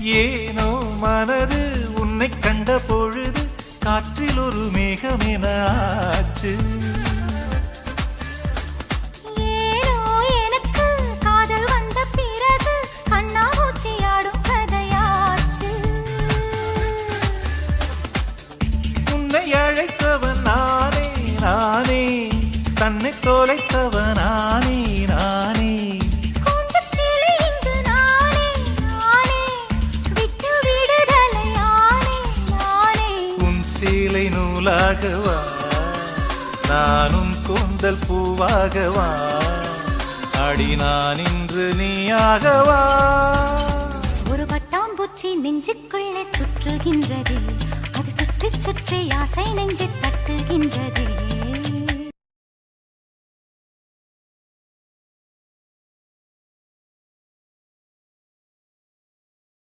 ஏனோ மனது உன்னை கண்ட பொழுது காற்றில் ஒரு மேகமென ஆச்சு. ஏனோ எனக்கு காதல் வந்த பிறகு கண்ணாமூச்சியாடும் கதையாச்சு. உன்னை அழைத்தவன் நானே நானே, தன்னை தொலைத்தவன் நானே நானே. சேலை நூலாகவா நானும் கூந்தல் பூவாகவா, அடி நான் இன்று நீயாகவா. ஒரு பட்டாம்பூச்சி நெஞ்சுக்குள்ளே சுற்றுகின்றதே, அது சுற்றி சுற்றி ஆசை நெஞ்சு தட்டுகின்றதே.